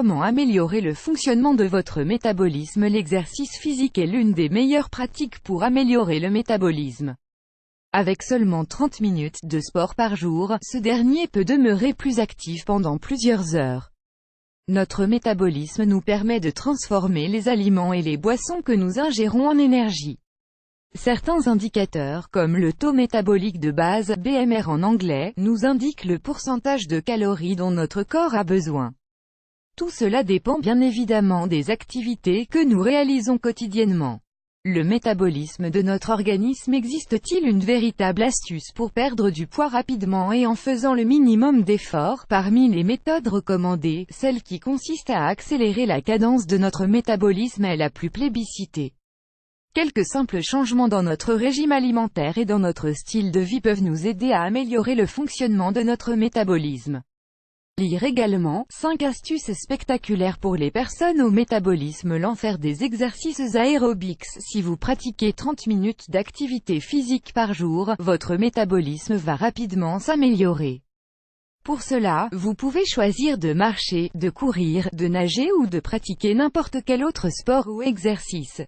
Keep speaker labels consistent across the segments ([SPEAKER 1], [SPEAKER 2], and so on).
[SPEAKER 1] Comment améliorer le fonctionnement de votre métabolisme? L'exercice physique est l'une des meilleures pratiques pour améliorer le métabolisme. Avec seulement 30 minutes de sport par jour, ce dernier peut demeurer plus actif pendant plusieurs heures. Notre métabolisme nous permet de transformer les aliments et les boissons que nous ingérons en énergie. Certains indicateurs, comme le taux métabolique de base, BMR en anglais, nous indiquent le pourcentage de calories dont notre corps a besoin. Tout cela dépend bien évidemment des activités que nous réalisons quotidiennement. Le métabolisme de notre organisme existe-t-il une véritable astuce pour perdre du poids rapidement et en faisant le minimum d'efforts? Parmi les méthodes recommandées, celle qui consiste à accélérer la cadence de notre métabolisme est la plus plébiscitée. Quelques simples changements dans notre régime alimentaire et dans notre style de vie peuvent nous aider à améliorer le fonctionnement de notre métabolisme. Lire également, 5 astuces spectaculaires pour les personnes au métabolisme lent. Faire des exercices aérobics. Si vous pratiquez 30 minutes d'activité physique par jour, votre métabolisme va rapidement s'améliorer. Pour cela, vous pouvez choisir de marcher, de courir, de nager ou de pratiquer n'importe quel autre sport ou exercice.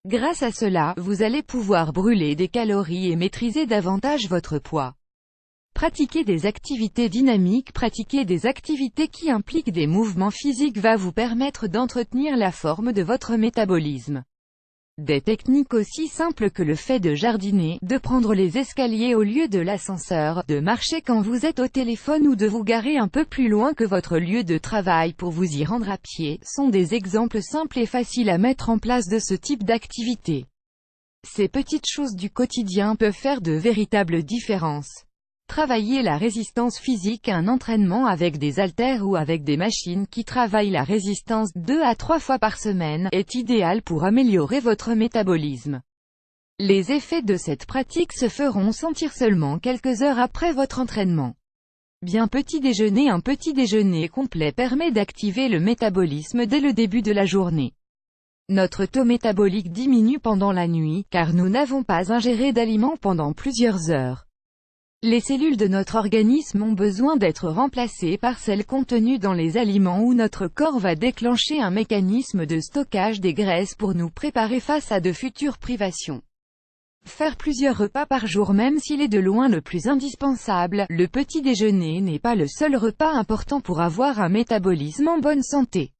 [SPEAKER 1] Grâce à cela, vous allez pouvoir brûler des calories et maîtriser davantage votre poids. Pratiquer des activités dynamiques. Pratiquer des activités qui impliquent des mouvements physiques va vous permettre d'entretenir la forme de votre métabolisme. Des techniques aussi simples que le fait de jardiner, de prendre les escaliers au lieu de l'ascenseur, de marcher quand vous êtes au téléphone ou de vous garer un peu plus loin que votre lieu de travail pour vous y rendre à pied, sont des exemples simples et faciles à mettre en place de ce type d'activité. Ces petites choses du quotidien peuvent faire de véritables différences. Travailler la résistance physique. Un entraînement avec des haltères ou avec des machines qui travaillent la résistance 2 à 3 fois par semaine est idéal pour améliorer votre métabolisme. Les effets de cette pratique se feront sentir seulement quelques heures après votre entraînement. Bien petit déjeuner. Un petit déjeuner complet permet d'activer le métabolisme dès le début de la journée. Notre taux métabolique diminue pendant la nuit, car nous n'avons pas ingéré d'aliments pendant plusieurs heures. Les cellules de notre organisme ont besoin d'être remplacées par celles contenues dans les aliments où notre corps va déclencher un mécanisme de stockage des graisses pour nous préparer face à de futures privations. Faire plusieurs repas par jour. Même s'il est de loin le plus indispensable, le petit déjeuner n'est pas le seul repas important pour avoir un métabolisme en bonne santé.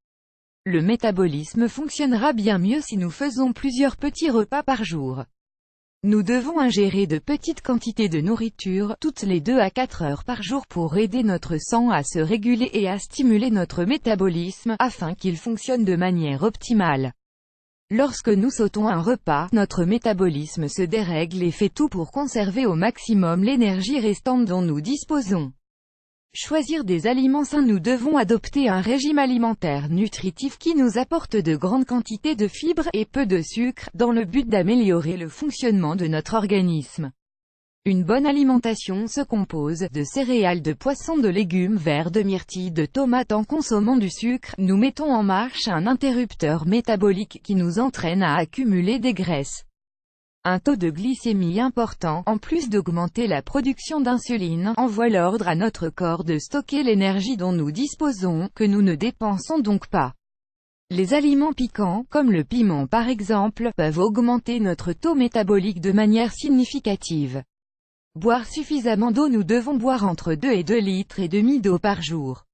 [SPEAKER 1] Le métabolisme fonctionnera bien mieux si nous faisons plusieurs petits repas par jour. Nous devons ingérer de petites quantités de nourriture, toutes les 2 à 4 heures par jour pour aider notre sang à se réguler et à stimuler notre métabolisme, afin qu'il fonctionne de manière optimale. Lorsque nous sautons un repas, notre métabolisme se dérègle et fait tout pour conserver au maximum l'énergie restante dont nous disposons. Choisir des aliments sains. Nous devons adopter un régime alimentaire nutritif qui nous apporte de grandes quantités de fibres et peu de sucre, dans le but d'améliorer le fonctionnement de notre organisme. Une bonne alimentation se compose de céréales, de poissons, de légumes verts, de myrtilles, de tomates. En consommant du sucre, nous mettons en marche un interrupteur métabolique qui nous entraîne à accumuler des graisses. Un taux de glycémie important, en plus d'augmenter la production d'insuline, envoie l'ordre à notre corps de stocker l'énergie dont nous disposons, que nous ne dépensons donc pas. Les aliments piquants, comme le piment par exemple, peuvent augmenter notre taux métabolique de manière significative. Boire suffisamment d'eau. Nous devons boire entre 2 et 2,5 litres d'eau par jour.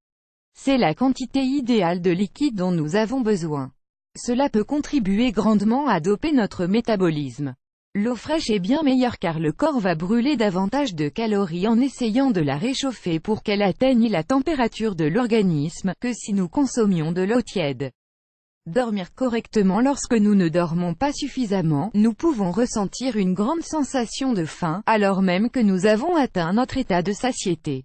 [SPEAKER 1] C'est la quantité idéale de liquide dont nous avons besoin. Cela peut contribuer grandement à doper notre métabolisme. L'eau fraîche est bien meilleure car le corps va brûler davantage de calories en essayant de la réchauffer pour qu'elle atteigne la température de l'organisme, que si nous consommions de l'eau tiède. Dormir correctement. Lorsque nous ne dormons pas suffisamment, nous pouvons ressentir une grande sensation de faim, alors même que nous avons atteint notre état de satiété.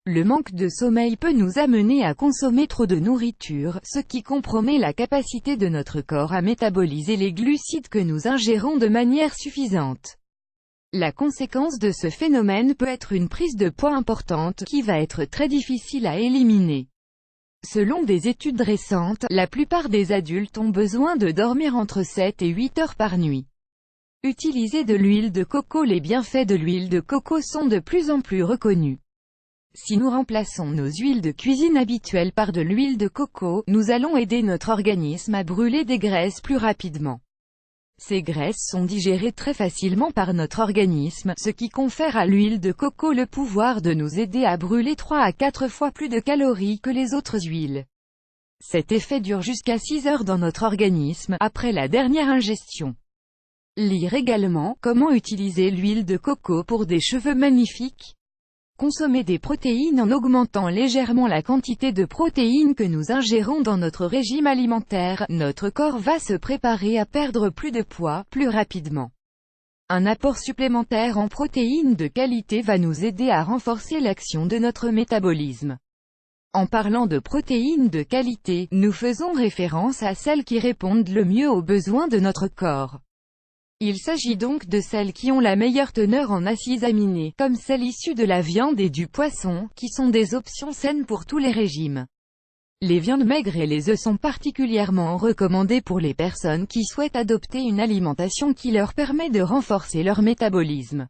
[SPEAKER 1] Le manque de sommeil peut nous amener à consommer trop de nourriture, ce qui compromet la capacité de notre corps à métaboliser les glucides que nous ingérons de manière suffisante. La conséquence de ce phénomène peut être une prise de poids importante, qui va être très difficile à éliminer. Selon des études récentes, la plupart des adultes ont besoin de dormir entre 7 et 8 heures par nuit. Utiliser de l'huile de coco. Les bienfaits de l'huile de coco sont de plus en plus reconnus. Si nous remplaçons nos huiles de cuisine habituelles par de l'huile de coco, nous allons aider notre organisme à brûler des graisses plus rapidement. Ces graisses sont digérées très facilement par notre organisme, ce qui confère à l'huile de coco le pouvoir de nous aider à brûler 3 à 4 fois plus de calories que les autres huiles. Cet effet dure jusqu'à 6 heures dans notre organisme, après la dernière ingestion. Lire également, comment utiliser l'huile de coco pour des cheveux magnifiques. Consommer des protéines en augmentant légèrement la quantité de protéines que nous ingérons dans notre régime alimentaire, notre corps va se préparer à perdre plus de poids, plus rapidement. Un apport supplémentaire en protéines de qualité va nous aider à renforcer l'action de notre métabolisme. En parlant de protéines de qualité, nous faisons référence à celles qui répondent le mieux aux besoins de notre corps. Il s'agit donc de celles qui ont la meilleure teneur en acides aminés, comme celles issues de la viande et du poisson, qui sont des options saines pour tous les régimes. Les viandes maigres et les œufs sont particulièrement recommandés pour les personnes qui souhaitent adopter une alimentation qui leur permet de renforcer leur métabolisme.